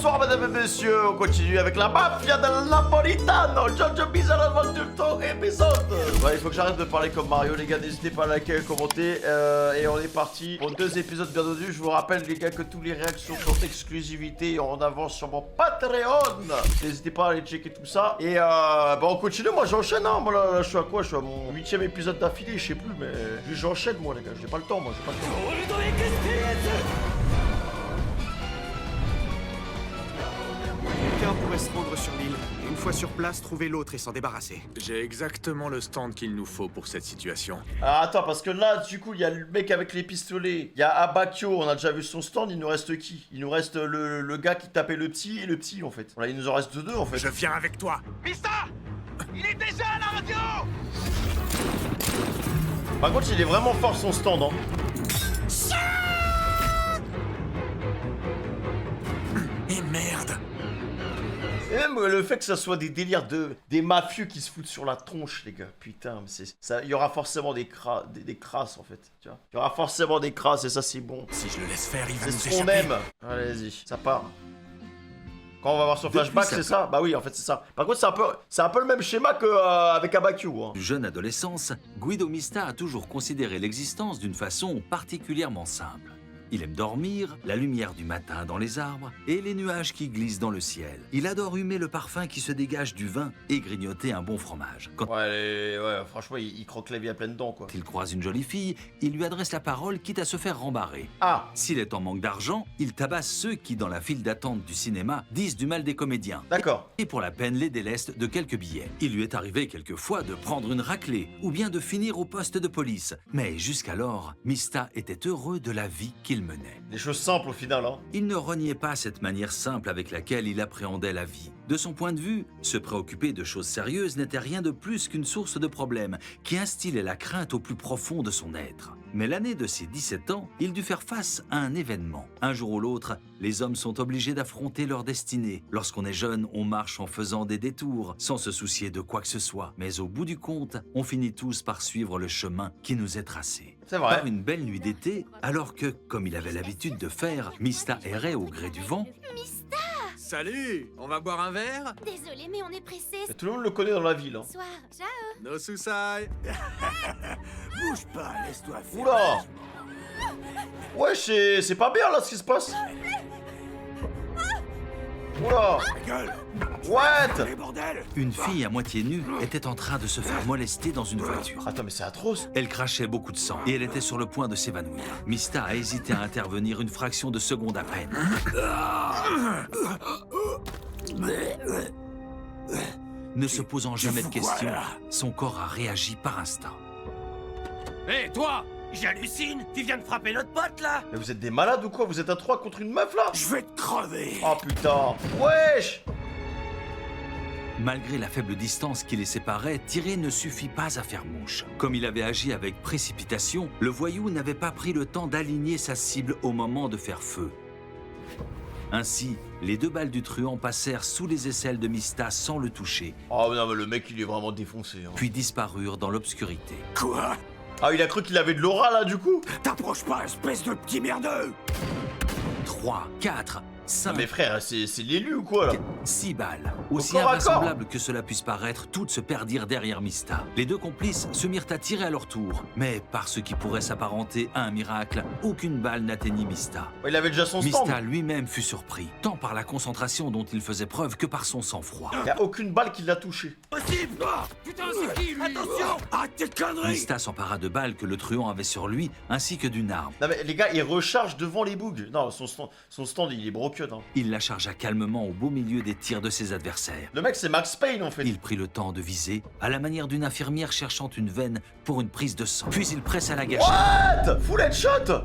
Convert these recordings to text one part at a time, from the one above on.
Bonsoir mesdames et messieurs, on continue avec la mafia de Napolitano, Jojo Bizarre Adventure épisode. Ouais, il faut que j'arrête de parler comme Mario les gars, n'hésitez pas à liker, commenter, et on est parti pour 2 épisodes bien entendu. Je vous rappelle les gars que tous les réactions sont exclusivité en avance sur mon Patreon. N'hésitez pas à aller checker tout ça. Et bah on continue, moi j'enchaîne hein. Moi là, je suis à quoi? Je suis à mon 8ème épisode d'affilée, je sais plus, mais j'enchaîne moi les gars, j'ai pas le temps, moi j'ai pas le temps. Quelqu'un pourrait se rendre sur l'île. Une fois sur place, trouver l'autre et s'en débarrasser. J'ai exactement le stand qu'il nous faut pour cette situation. Ah, attends, parce que là, du coup, il y a le mec avec les pistolets. Il y a Abakio, on a déjà vu son stand. Il nous reste qui? Il nous reste le gars qui tapait le petit et le petit, en fait. Voilà, il nous en reste 2 en fait. Je viens avec toi. Mista! Il est déjà à la radio! Par contre, il est vraiment fort son stand, hein. Et merde. Et même le fait que ça soit des délires des mafieux qui se foutent sur la tronche, les gars. Putain, mais ça, il y aura forcément des crasses, en fait. Tu vois, il y aura forcément des crasses et ça, c'est bon. Si je le laisse faire, il va C'est nous ce qu'on échapper. aime. Allez-y, ça part. Quand on va voir son flashback, c'est ça? Bah oui, en fait, c'est ça. Par contre, c'est un peu le même schéma qu'avec Abakio, hein. Du jeune adolescence, Guido Mista a toujours considéré l'existence d'une façon particulièrement simple. Il aime dormir, la lumière du matin dans les arbres et les nuages qui glissent dans le ciel. Il adore humer le parfum qui se dégage du vin et grignoter un bon fromage. Quand Ouais, franchement, il croque la vie à pleines dents, quoi. il croise une jolie fille, il lui adresse la parole quitte à se faire rembarrer. Ah, S'il est en manque d'argent, il tabasse ceux qui, dans la file d'attente du cinéma, disent du mal des comédiens. d'accord. Et pour la peine les déleste de quelques billets. Il lui est arrivé quelquefois de prendre une raclée ou bien de finir au poste de police. Mais jusqu'alors, Mista était heureux de la vie qu'il menait. Des choses simples au final, hein. Il ne reniait pas cette manière simple avec laquelle il appréhendait la vie. De son point de vue, se préoccuper de choses sérieuses n'était rien de plus qu'une source de problèmes qui instillait la crainte au plus profond de son être. Mais l'année de ses 17 ans, il dut faire face à un événement. Un jour ou l'autre, les hommes sont obligés d'affronter leur destinée. Lorsqu'on est jeune, on marche en faisant des détours, sans se soucier de quoi que ce soit. Mais au bout du compte, on finit tous par suivre le chemin qui nous est tracé. C'est vrai. Par une belle nuit d'été, alors que, comme il avait l'habitude de faire, Mista errait au gré du vent, Salut, on va boire un verre? Désolé, mais on est pressé. Mais tout le monde le connaît dans la ville, hein. Soir, ciao. No susai. Bouge pas, laisse-toi faire. Oula! Ouais, c'est pas bien là ce qui se passe. Oula! Gueule! What? Les bordels! une fille à moitié nue était en train de se faire molester dans une voiture. Attends, mais c'est atroce. Elle crachait beaucoup de sang et elle était sur le point de s'évanouir. Mista a hésité à intervenir une fraction de seconde à peine. Ne se posant jamais de questions, son corps a réagi par instinct. Hé, toi! J'hallucine! Tu viens de frapper notre pote, là! Mais vous êtes des malades ou quoi? Vous êtes à 3 contre une meuf là? Je vais te crever! Oh putain! Wesh! Malgré la faible distance qui les séparait, tirer ne suffit pas à faire mouche. Comme il avait agi avec précipitation, le voyou n'avait pas pris le temps d'aligner sa cible au moment de faire feu. Ainsi, les 2 balles du truand passèrent sous les aisselles de Mista sans le toucher, Oh non, mais le mec il est vraiment défoncé, hein. puis disparurent dans l'obscurité. Quoi? Ah, il a cru qu'il avait de l'aura là du coup? T'approches pas, espèce de petit merdeux! 3, 4, 5, Ah, mais frère, c'est l'élu ou quoi là? 6 balles. Aussi corps à corps. invraisemblable que cela puisse paraître, toutes se perdirent derrière Mista. Les 2 complices se mirent à tirer à leur tour. Mais par ce qui pourrait s'apparenter à un miracle, aucune balle n'atteignit Mista. Ouais, il avait déjà son stand. Mista lui-même fut surpris, tant par la concentration dont il faisait preuve que par son sang-froid. Il y a aucune balle qui l'a touché. Possible! Putain, c'est qui, lui? Attention! Arrête tes conneries! Mista s'empara de balles que le truand avait sur lui, ainsi que d'une arme. Non mais les gars, il recharge devant les bougs. Non, son stand il est broken, hein. Il la chargea calmement au beau milieu des tirs de ses adversaires. Le mec c'est Max Payne en fait. Il prit le temps de viser, à la manière d'une infirmière cherchant une veine pour une prise de sang. Puis il pressa la gâchette. What? Full headshot?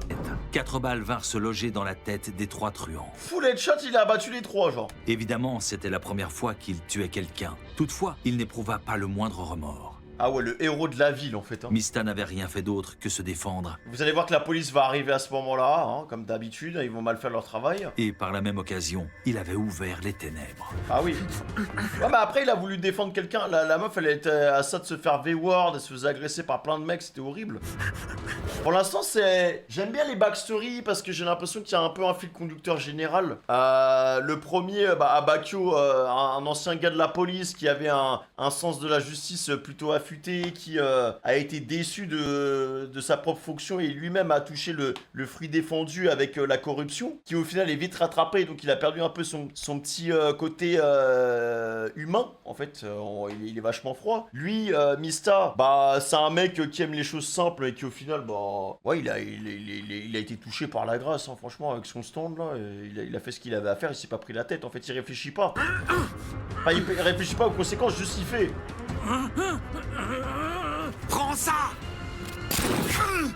4 balles vinrent se loger dans la tête des 3 truands. Full headshot, il a abattu les 3 genre. Évidemment, c'était la première fois qu'il tuait quelqu'un. Toutefois, il n'éprouva pas le moindre remords. Ah ouais, le héros de la ville en fait. Hein. Mista n'avait rien fait d'autre que se défendre. Vous allez voir que la police va arriver à ce moment-là, hein, comme d'habitude, ils vont mal faire leur travail. Et par la même occasion, il avait ouvert les ténèbres. Ah oui. Ouais, mais après, il a voulu défendre quelqu'un. La meuf, elle était à ça de se faire V-word, elle se faisait agresser par plein de mecs, c'était horrible. Pour l'instant, c'est... J'aime bien les backstories parce que j'ai l'impression qu'il y a un peu un fil conducteur général. Le premier, Abakio, un ancien gars de la police qui avait un sens de la justice plutôt affûté, qui a été déçu de sa propre fonction et lui-même a touché le fruit défendu avec la corruption, qui au final est vite rattrapé, donc il a perdu un peu son petit côté humain, en fait, il est vachement froid. Lui, Mista, bah c'est un mec qui aime les choses simples et qui au final, bah ouais, il a été touché par la grâce, hein, franchement, avec son stand là, il a fait ce qu'il avait à faire, il s'est pas pris la tête, en fait, il réfléchit pas. Enfin, il réfléchit pas aux conséquences, juste il fait. Prends ça!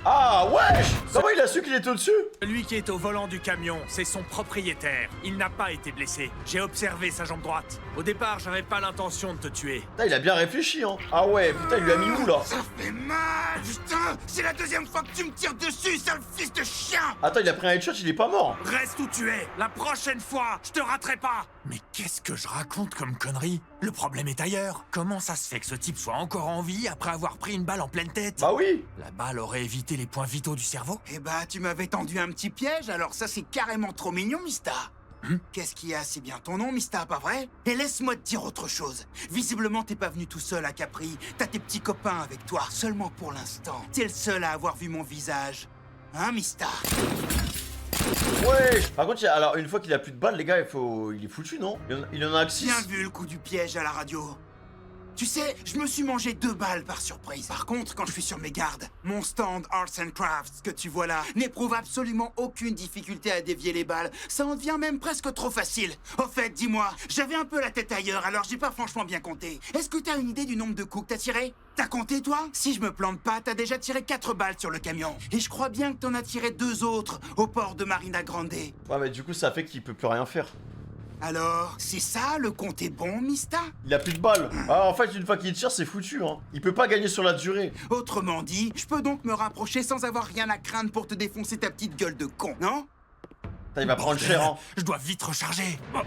Ah wesh! Comment il a su qu'il était au-dessus? Celui qui est au volant du camion, c'est son propriétaire. Il n'a pas été blessé. J'ai observé sa jambe droite. Au départ, j'avais pas l'intention de te tuer. Putain, il a bien réfléchi, hein. Ah ouais, putain, il lui a mis où, là? Ça fait mal, putain! C'est la deuxième fois que tu me tires dessus, sale fils de chien! Attends, il a pris un headshot, il est pas mort. Reste où tu es. La prochaine fois, je te raterai pas. Mais qu'est-ce que je raconte comme connerie? Le problème est ailleurs. Comment ça se fait que ce type soit encore en vie après avoir pris une balle en pleine tête? Bah oui. La balle aurait évité les points vitaux du cerveau? Eh bah, tu m'avais tendu un petit piège, alors ça c'est carrément trop mignon, Mista. Qu'est-ce qu'il y a? C'est bien ton nom, Mista, pas vrai? Et laisse-moi te dire autre chose. Visiblement, t'es pas venu tout seul à Capri. T'as tes petits copains avec toi, seulement pour l'instant. T'es le seul à avoir vu mon visage. Hein, Mista? Ouais. Par contre, alors, une fois qu'il a plus de balles, les gars, il est foutu, non? Il en a que 6. Bien vu le coup du piège à la radio. Tu sais, je me suis mangé 2 balles par surprise. Par contre, quand je suis sur mes gardes, mon stand Arts and Crafts que tu vois là n'éprouve absolument aucune difficulté à dévier les balles. Ça en devient même presque trop facile. Au fait, dis-moi, j'avais un peu la tête ailleurs, alors j'ai pas franchement bien compté. Est-ce que t'as une idée du nombre de coups que t'as tiré? T'as compté, toi? Si je me plante pas, t'as déjà tiré 4 balles sur le camion. Et je crois bien que t'en as tiré 2 autres au port de Marina Grande. Ouais, mais du coup, ça fait qu'il peut plus rien faire. Alors, c'est ça, le compte est bon, Mista? Il a plus de balles. Ah, en fait, une fois qu'il tire, c'est foutu, hein. Il peut pas gagner sur la durée. Autrement dit, je peux donc me rapprocher sans avoir rien à craindre pour te défoncer ta petite gueule de con, non? Putain, il va prendre cher, hein. Je dois vite recharger. Oh,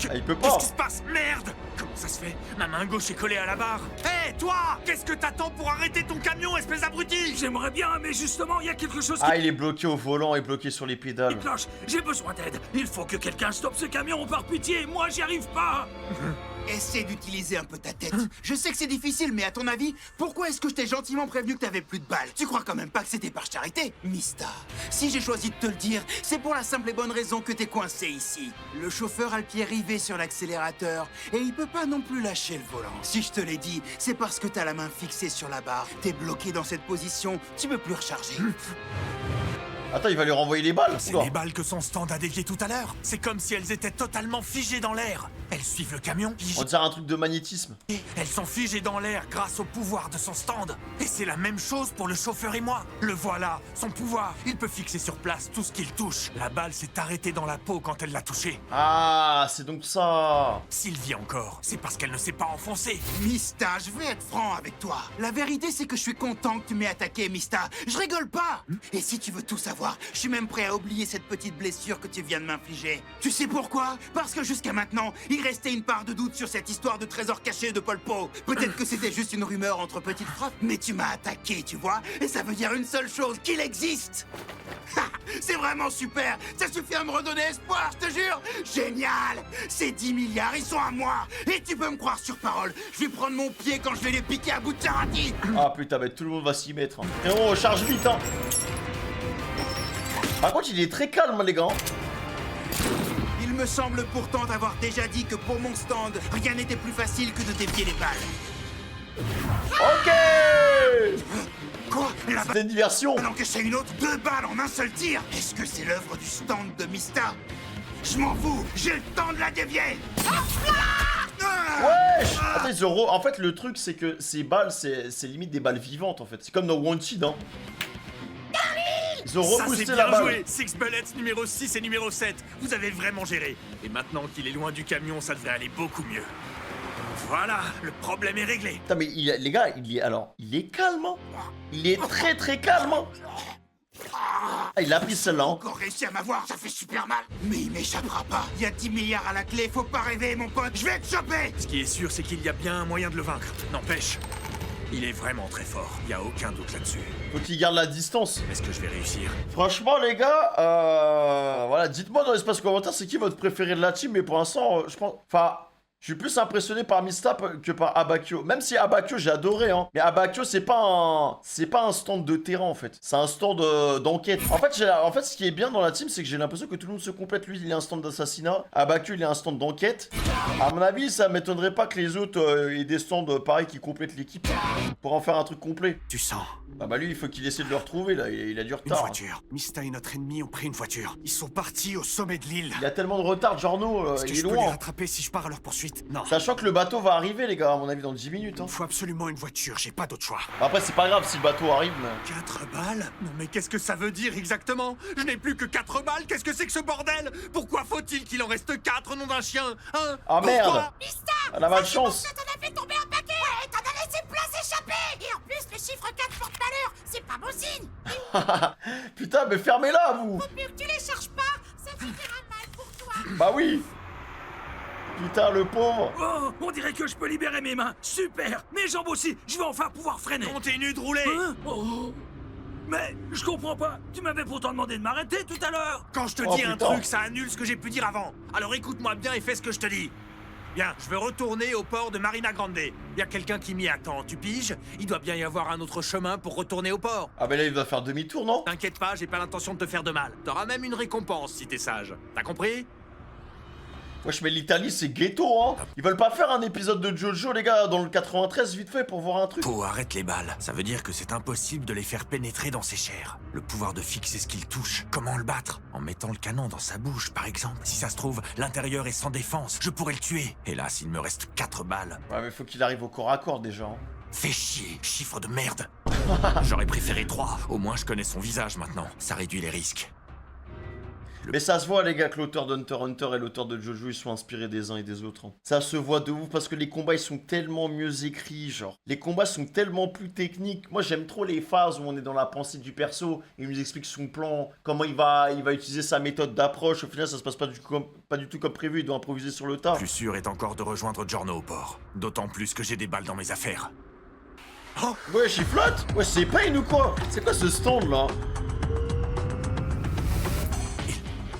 Ah, il peut Qu'est-ce pas. qui se passe? Merde! Comment ça se fait? Ma main gauche est collée à la barre. Hé, toi! Qu'est-ce que t'attends pour arrêter ton camion, espèce d'abruti? J'aimerais bien, mais justement, il y a quelque chose Ah, il est bloqué au volant et bloqué sur les pédales. qui cloche. J'ai besoin d'aide. Il faut que quelqu'un stoppe ce camion par pitié. Moi, j'y arrive pas. Essaie d'utiliser un peu ta tête. Je sais que c'est difficile, mais à ton avis, pourquoi est-ce que je t'ai gentiment prévenu que t'avais plus de balles? Tu crois quand même pas que c'était par charité? Mista, si j'ai choisi de te le dire, c'est pour la simple et bonne raison que t'es coincé ici. Le chauffeur a le pied rivé sur l'accélérateur et il peut pas non plus lâcher le volant. Si je te l'ai dit, c'est parce que t'as la main fixée sur la barre. T'es bloqué dans cette position, tu peux plus recharger. Attends, il va lui renvoyer les balles. C'est Oula. les balles que son stand a déviées tout à l'heure. C'est comme si elles étaient totalement figées dans l'air. Elles suivent le camion, On dirait un truc de magnétisme. elles sont figées dans l'air grâce au pouvoir de son stand. Et c'est la même chose pour le chauffeur et moi. Le voilà, son pouvoir. Il peut fixer sur place tout ce qu'il touche. La balle s'est arrêtée dans la peau quand elle l'a touché. Ah, c'est donc ça. S'il vit encore, c'est parce qu'elle ne s'est pas enfoncée. Mista, je vais être franc avec toi. La vérité, c'est que je suis content que tu m'aies attaqué, Mista. Je rigole pas. Et si tu veux tout savoir, je suis même prêt à oublier cette petite blessure que tu viens de m'infliger. Tu sais pourquoi? Parce que jusqu'à maintenant, il restait une part de doute sur cette histoire de trésor caché de Pol Pot. Peut-être que c'était juste une rumeur entre petites frappes, mais tu m'as attaqué, tu vois? Et ça veut dire une seule chose, qu'il existe. Ha! C'est vraiment super. Ça suffit à me redonner espoir, je te jure. Génial. Ces 10 milliards, ils sont à moi. Et tu peux me croire sur parole. Je vais prendre mon pied quand je vais les piquer à bout de charati. Ah putain, mais tout le monde va s'y mettre. Hein. Et on charge vite, hein. Par contre, il est très calme, les gars. Il me semble pourtant avoir déjà dit que pour mon stand, rien n'était plus facile que de dévier les balles. Ok. Quoi? La C'était une diversion. balle encaissait une autre, 2 balles en un seul tir. Est-ce que c'est l'œuvre du stand de Mista? Je m'en fous, j'ai le temps de la dévier. Wesh. Attends, Zoro, en fait, le truc, c'est que ces balles, c'est limite des balles vivantes, en fait. C'est comme dans Wanted, hein. Zoro, Ça c'est boostez la bien balle. joué. Six Bullets numéro 6 et numéro 7. Vous avez vraiment géré. Et maintenant qu'il est loin du camion, ça devrait aller beaucoup mieux. Voilà, le problème est réglé. Putain, mais les gars, il est calme, hein. Il est très très calme, hein. Ah, il a pris celle-là, hein. Encore réussi à m'avoir, ça fait super mal. Mais il m'échappera pas. Il y a 10 milliards à la clé, faut pas rêver, mon pote. Je vais te choper. Ce qui est sûr, c'est qu'il y a bien un moyen de le vaincre. N'empêche, il est vraiment très fort. Il y a aucun doute là-dessus. Faut qu'il garde la distance. Est-ce que je vais réussir? Franchement, les gars, voilà, dites-moi dans l'espace commentaire, c'est qui votre préféré de la team, mais pour l'instant, je pense... Enfin... Je suis plus impressionné par Mistap que par Abakio. Même si Abakio, j'ai adoré, hein. Mais Abakio, c'est pas un stand de terrain, en fait. C'est un stand d'enquête. En fait, ce qui est bien dans la team, c'est que j'ai l'impression que tout le monde se complète. Lui, il est un stand d'assassinat. Abakio, il est un stand d'enquête. À mon avis, ça m'étonnerait pas que les autres aient des stands pareils qui complètent l'équipe. Pour en faire un truc complet. Tu sens? Bah lui, il faut qu'il essaie de le retrouver, là. Il a du Une retard. Hein. voiture. Mista et notre ennemi ont pris une voiture. Ils sont partis au sommet de l'île. Il a tellement de retard, Giorno, Est-ce que il est je peux les loin. rattraper si je pars à leur poursuite? Non. Sachant que le bateau va arriver, les gars, à mon avis, dans 10 minutes. Hein. Faut absolument une voiture, j'ai pas d'autre choix. Après, c'est pas grave si le bateau arrive, mais... 4 balles? Non mais qu'est-ce que ça veut dire exactement? Je n'ai plus que 4 balles, qu'est-ce que c'est que ce bordel? Pourquoi faut-il qu'il en reste 4 au nom d'un chien? Hein? Ah merde! Pourquoi? Elle a pas de chance! T'en as fait tomber un paquet. Ouais, t'en as laissé place échapper. Et en plus, le chiffre 4 porte malheur. C'est pas bon signe. Putain, mais fermez-la, vous! Faut mieux que tu les cherches pas. Ça finira mal pour toi. Bah oui! Putain, le pauvre! Oh, on dirait que je peux libérer mes mains. Super. Mes jambes aussi. Je vais enfin pouvoir freiner. Continue de rouler! Hein? Oh. Mais je comprends pas. Tu m'avais pourtant demandé de m'arrêter tout à l'heure. Quand je te Oh, dis un putain. truc, ça annule ce que j'ai pu dire avant. Alors écoute-moi bien et fais ce que je te dis. Bien, je veux retourner au port de Marina Grande. Il y a quelqu'un qui m'y attend, tu piges? Il doit bien y avoir un autre chemin pour retourner au port. Ah bah là, il va faire demi-tour, non? T'inquiète pas, j'ai pas l'intention de te faire de mal. T'auras même une récompense si t'es sage. T'as compris? Wesh, mais l'Italie, c'est ghetto, hein! Ils veulent pas faire un épisode de Jojo, les gars, dans le 93, vite fait, pour voir un truc? Po, arrête les balles. Ça veut dire que c'est impossible de les faire pénétrer dans ses chairs. Le pouvoir de fixer ce qu'il touche. Comment le battre? En mettant le canon dans sa bouche, par exemple. Si ça se trouve, l'intérieur est sans défense. Je pourrais le tuer. Hélas, il me reste 4 balles. Ouais, mais faut qu'il arrive au corps à corps, déjà. Hein. Fais chier, chiffre de merde. J'aurais préféré 3. Au moins, je connais son visage maintenant. Ça réduit les risques. Mais ça se voit, les gars, que l'auteur d'Hunter x Hunter et l'auteur de Jojo, ils sont inspirés des uns et des autres. Hein. Ça se voit de ouf, parce que les combats, ils sont tellement mieux écrits, genre. Les combats sont tellement plus techniques. Moi, j'aime trop les phases où on est dans la pensée du perso. Il nous explique son plan, comment il va utiliser sa méthode d'approche. Au final, ça se passe pas du tout comme prévu. Il doit improviser sur le tas. Plus sûr est encore de rejoindre Giorno au port. D'autant plus que j'ai des balles dans mes affaires. Oh, wesh, il flotte. Wesh, c'est Pain ou quoi? C'est quoi ce stand, là?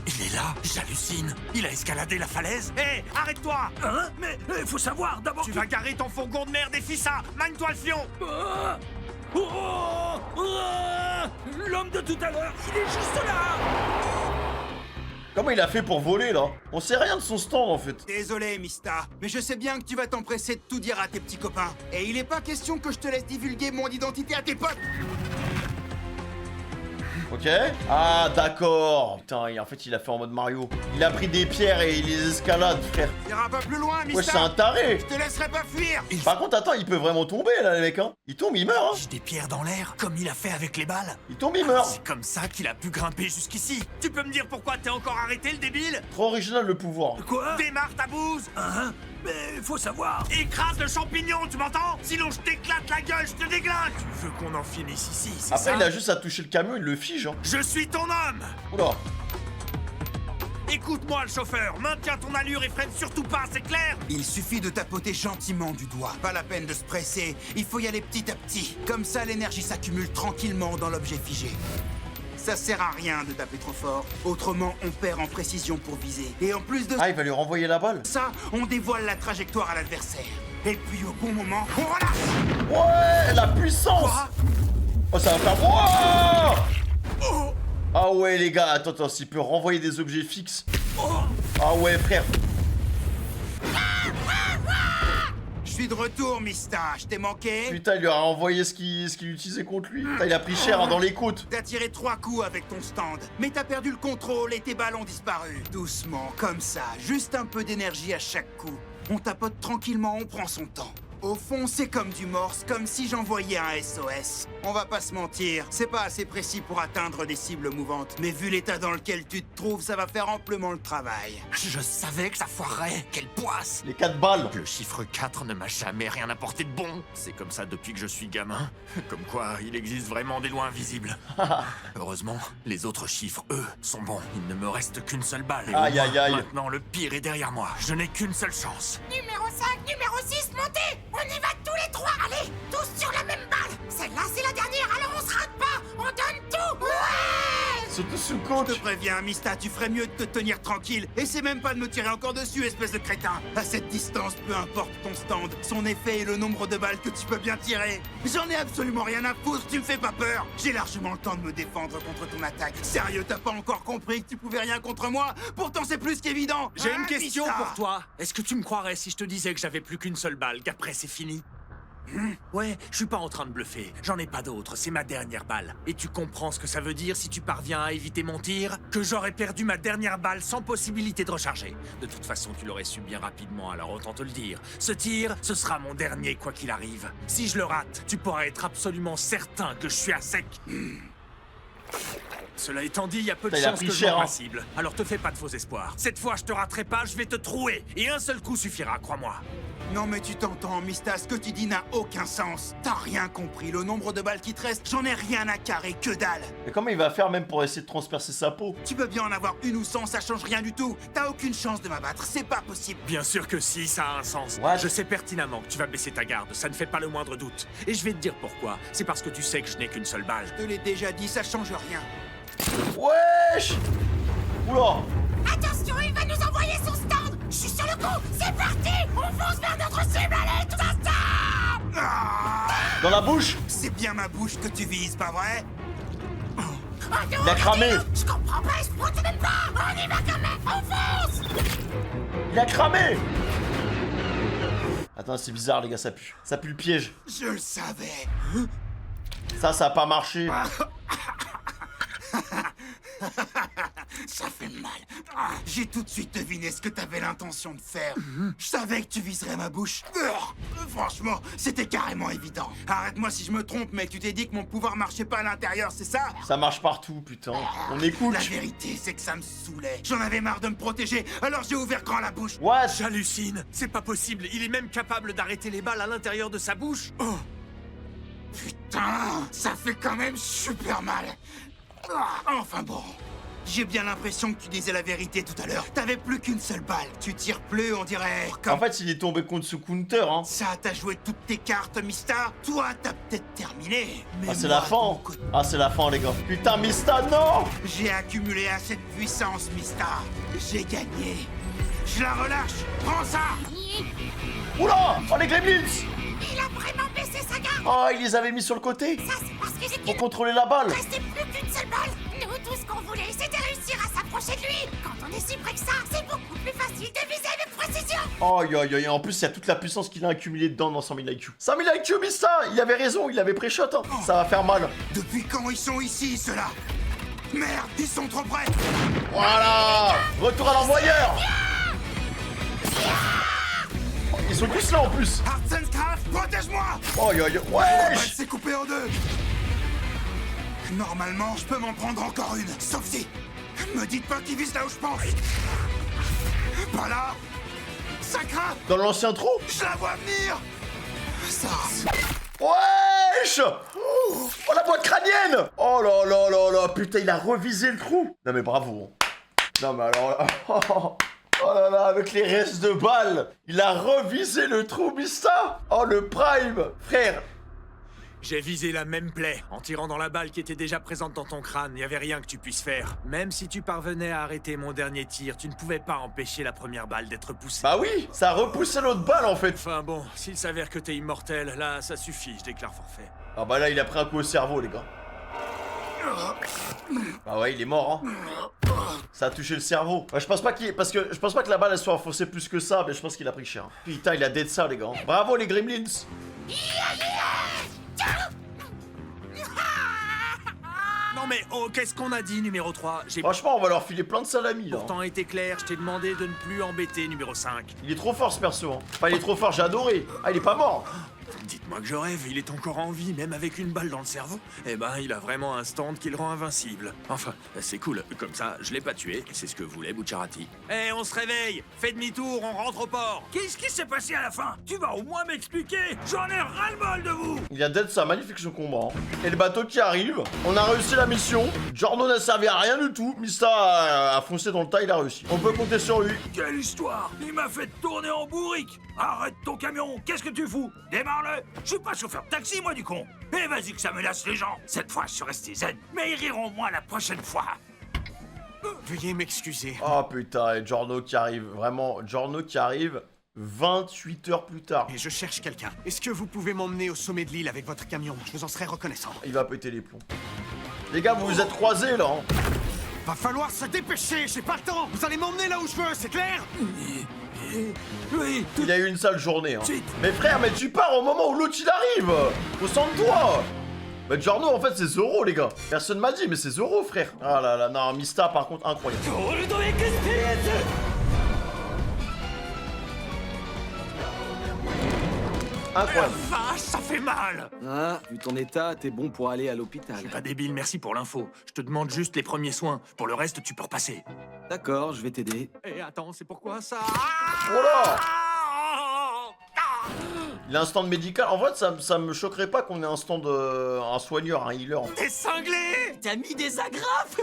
Il est là, j'hallucine. Il a escaladé la falaise. Hé, arrête-toi! Hein? Mais faut savoir d'abord. Tu vas garer ton fourgon de merde et fissa! Magne-toi le fion! Ah! Oh! Ah! L'homme de tout à l'heure, il est juste là. Comment il a fait pour voler, là? On sait rien de son stand, en fait. Désolé, Mista, mais je sais bien que tu vas t'empresser de tout dire à tes petits copains. Et il est pas question que je te laisse divulguer mon identité à tes potes. Ok. Ah, d'accord. Putain, en fait, il a fait en mode Mario. Il a pris des pierres et il les escalade, frère. T'iras pas plus loin, Wesh, c'est Mista. un taré. Je te laisserai pas fuir. Par contre, attends, il peut vraiment tomber, là, les mecs, hein. Il tombe, il meurt, hein. J'ai des pierres dans l'air, comme il a fait avec les balles. Il tombe, il meurt. C'est comme ça qu'il a pu grimper jusqu'ici. Tu peux me dire pourquoi t'es encore arrêté, le débile? Trop original, le pouvoir. Quoi? Démarre ta bouse! Hein? Mais faut savoir. Écrase le champignon, tu m'entends? Sinon je t'éclate la gueule, je te déglingue! Tu veux qu'on en finisse ici, c'est Après, ça? il a juste à toucher le camion, il le fige, hein. Je suis ton homme! Oula. Écoute-moi, le chauffeur, maintiens ton allure et freine surtout pas, c'est clair? Il suffit de tapoter gentiment du doigt. Pas la peine de se presser. Il faut y aller petit à petit. Comme ça, l'énergie s'accumule tranquillement dans l'objet figé. Ça sert à rien de taper trop fort. Autrement, on perd en précision pour viser. Et en plus de Ah, il va lui renvoyer la balle. ça, on dévoile la trajectoire à l'adversaire. Et puis au bon moment, on relâche. Ouais, la puissance. Quoi? Oh, ça va faire... Wouah. Ah ouais, les gars, attends, s'il peut renvoyer des objets fixes. Ah ouais, frère. Je suis de retour, Mista. Je t'ai manqué. Putain, il lui a renvoyé ce qu'il utilisait contre lui. Putain, il a pris cher, hein, dans les côtes. T'as tiré 3 coups avec ton stand, mais t'as perdu le contrôle et tes balles ont disparu. Doucement, comme ça, juste un peu d'énergie à chaque coup. On tapote tranquillement, on prend son temps. Au fond, c'est comme du morse, comme si j'envoyais un SOS. On va pas se mentir, c'est pas assez précis pour atteindre des cibles mouvantes. Mais vu l'état dans lequel tu te trouves, ça va faire amplement le travail. Je savais que ça foirerait. Quelle poisse! Les 4 balles. Le chiffre 4 ne m'a jamais rien apporté de bon. C'est comme ça depuis que je suis gamin. Comme quoi, il existe vraiment des lois invisibles. Heureusement, les autres chiffres, eux, sont bons. Il ne me reste qu'une seule balle. Et au Aïe, moins, aïe, aïe. Maintenant, le pire est derrière moi. Je n'ai qu'une seule chance. Numéro 5, numéro 6, montez! On y va tous les trois! Allez, tous sur la même balle! Celle-là, c'est la dernière, alors on se rate pas! On donne tout! Ouais! Surtout sous Je coach. te préviens, Mista, tu ferais mieux de te tenir tranquille. Et c'est même pas de me tirer encore dessus, espèce de crétin. À cette distance, peu importe ton stand, son effet et le nombre de balles que tu peux bien tirer. J'en ai absolument rien à foutre, tu me fais pas peur. J'ai largement le temps de me défendre contre ton attaque. Sérieux, t'as pas encore compris que tu pouvais rien contre moi? Pourtant, c'est plus qu'évident. J'ai Hein, une question Mista? pour toi. Est-ce que tu me croirais si je te disais que j'avais plus qu'une seule balle, qu'après c'est fini? Ouais, je suis pas en train de bluffer. J'en ai pas d'autre, c'est ma dernière balle. Et tu comprends ce que ça veut dire si tu parviens à éviter mon tir? Que j'aurais perdu ma dernière balle sans possibilité de recharger. De toute façon, tu l'aurais su bien rapidement, alors autant te le dire. Ce tir, ce sera mon dernier quoi qu'il arrive. Si je le rate, tu pourras être absolument certain que je suis à sec. Cela étant dit, il y a peu de Il a chances pris que je cher, m'en hein. ma cible. Alors te fais pas de faux espoirs. Cette fois, je te raterai pas, je vais te trouer. Et un seul coup suffira, crois-moi. Non mais tu t'entends, Mista, ce que tu dis n'a aucun sens. T'as rien compris, le nombre de balles qui te reste, j'en ai rien à carrer, que dalle. Mais comment il va faire même pour essayer de transpercer sa peau? Tu peux bien en avoir une ou 100, ça change rien du tout. T'as aucune chance de m'abattre, c'est pas possible. Bien sûr que si, ça a un sens. What? Je sais pertinemment que tu vas baisser ta garde, ça ne fait pas le moindre doute. Et je vais te dire pourquoi. C'est parce que tu sais que je n'ai qu'une seule balle. Je te l'ai déjà dit, ça change rien. Wesh! Oula! Attention, il va nous envoyer son stand! Je suis sur le coup! C'est parti! On fonce vers notre cible! Allez, tout instant! Ah, Dans la bouche? c'est bien ma bouche que tu vises, pas vrai? Oh non, Il a cramé. Je comprends pas, il se frotte même pas! On y va quand même! On fonce! Il a cramé! Attends, c'est bizarre les gars, ça pue. Ça pue le piège. Je le savais. Ça a pas marché. Ça fait mal. Ah, j'ai tout de suite deviné ce que t'avais l'intention de faire. Je savais que tu viserais ma bouche. Franchement, c'était carrément évident. Arrête-moi si je me trompe, mais tu t'es dit que mon pouvoir marchait pas à l'intérieur, c'est ça? Ça marche partout, putain. On écoute. La vérité, c'est que ça me saoulait. J'en avais marre de me protéger, alors j'ai ouvert grand la bouche. What? J'hallucine, c'est pas possible. Il est même capable d'arrêter les balles à l'intérieur de sa bouche. Oh. Putain, ça fait quand même super mal. Ah, enfin bon. J'ai bien l'impression que tu disais la vérité tout à l'heure. T'avais plus qu'une seule balle. Tu tires plus, on dirait. Comme En fait, il est tombé contre ce counter, hein. ça, t'as joué toutes tes cartes, Mista. Toi, t'as peut-être terminé. Mais Ah, c'est moi, la de fin. mon côté, Ah, c'est la fin, les gars. Putain, Mista, non! j'ai accumulé assez de puissance, Mista. J'ai gagné. Je la relâche. Prends ça. Oula! Oh, les gremlins! Il a vraiment baissé sa garde! Oh, il les avait mis sur le côté Ça, c'est parce que j'ai pour qu'il contrôler la balle. ne restait plus qu'une seule balle! Nous, tout ce qu'on voulait, c'était réussir à s'approcher de lui! Quand on est si près que ça, c'est beaucoup plus facile de viser avec précision! Aïe, aïe, aïe. En plus, il y a toute la puissance qu'il a accumulée dedans dans 100 000 IQ. 100 000 IQ, Mista! Il avait raison, il avait pré-shot, hein. Ça va faire mal. Depuis quand ils sont ici, ceux-là? Merde, ils sont trop près. Voilà! Retour à l'envoyeur! Ils sont tous là en plus! Artsencraft, protège-moi. Aïe, aïe, La balle wesh! s'est coupée en deux. Normalement, je peux m'en prendre encore une. Sauf si... Me dites pas qu'ils visent là où je pense. Pas là. Ça craint. Dans l'ancien trou? Je la vois venir. Ça... Wesh! Oh, la boîte crânienne! Oh là là là là, putain, il a revisé le trou! Non mais bravo! Non mais alors là... Oh là là, avec les restes de balles! Il a revisé le trou, Mista! Oh, le prime! Frère! J'ai visé la même plaie, en tirant dans la balle qui était déjà présente dans ton crâne. Y avait rien que tu puisses faire. Même si tu parvenais à arrêter mon dernier tir, tu ne pouvais pas empêcher la première balle d'être poussée. Bah oui! Ça a repoussé l'autre balle, en fait! Enfin bon, s'il s'avère que t'es immortel, là, ça suffit, je déclare forfait. Ah bah là, il a pris un coup au cerveau, les gars. Bah ouais, il est mort, hein. Ça a touché le cerveau. Ouais, je pense pas qu'il... Parce que je pense pas que la balle, elle soit enfoncée plus que ça, mais je pense qu'il a pris cher. Putain, il a dead ça, les gars. Bravo, les gremlins! Non mais, oh, qu'est-ce qu'on a dit, numéro 3? J'ai Franchement, on va leur filer plein de salami là. pourtant été clair, je t'ai demandé de ne plus embêter, numéro 5. Il est trop fort ce perso. Hein. Enfin, il est trop fort, j'ai adoré. Ah, il est pas mort. Dites-moi que je rêve, il est encore en vie, même avec une balle dans le cerveau. Eh ben, il a vraiment un stand qui le rend invincible. Enfin, c'est cool, comme ça, je l'ai pas tué, c'est ce que voulait Bucciarati. Eh, on se réveille, fais demi-tour, on rentre au port. Qu'est-ce qui s'est passé à la fin? Tu vas au moins m'expliquer. J'en ai ras-le-bol de vous. Il a dead sa magnifique combat. Hein. Et le bateau qui arrive. On a réussi la mission. Giorno n'a servi à rien du tout. Mista a foncé dans le tas, il a réussi. On peut compter sur lui. Quelle histoire! Il m'a fait tourner en bourrique! Arrête ton camion! Qu'est-ce que tu fous? Démarre-le! Je suis pas chauffeur de taxi, moi, du con! Et vas-y que ça menace les gens! Cette fois, je suis resté zen, mais ils riront moins la prochaine fois! Veuillez m'excuser. Oh putain, et Giorno qui arrive. Vraiment, Giorno qui arrive 28 heures plus tard. Et je cherche quelqu'un. Est-ce que vous pouvez m'emmener au sommet de l'île avec votre camion? Je vous en serais reconnaissant. Il va péter les plombs. Les gars, vous vous êtes croisés là. Hein. Va falloir se dépêcher, j'ai pas le temps. Vous allez m'emmener là où je veux, c'est clair? Oui, Il a eu une sale journée. Hein. Mais frère, mais tu pars au moment où l'autre il arrive. Au centre de toi. Mais Giorno, en fait, c'est Zoro, les gars. Personne m'a dit, mais c'est Zoro, frère. Ah là là, non, Mista, par contre, incroyable. Incroyable. vache, ça fait mal! Ah, vu ton état, t'es bon pour aller à l'hôpital. Pas débile, merci pour l'info. Je te demande juste les premiers soins. Pour le reste, tu peux repasser. D'accord, je vais t'aider. Et attends, c'est pourquoi ça? Oh là. Il a un stand médical. En fait, ça me choquerait pas qu'on ait un stand, un soigneur, un healer. T'es cinglé! T'as mis des agrafes?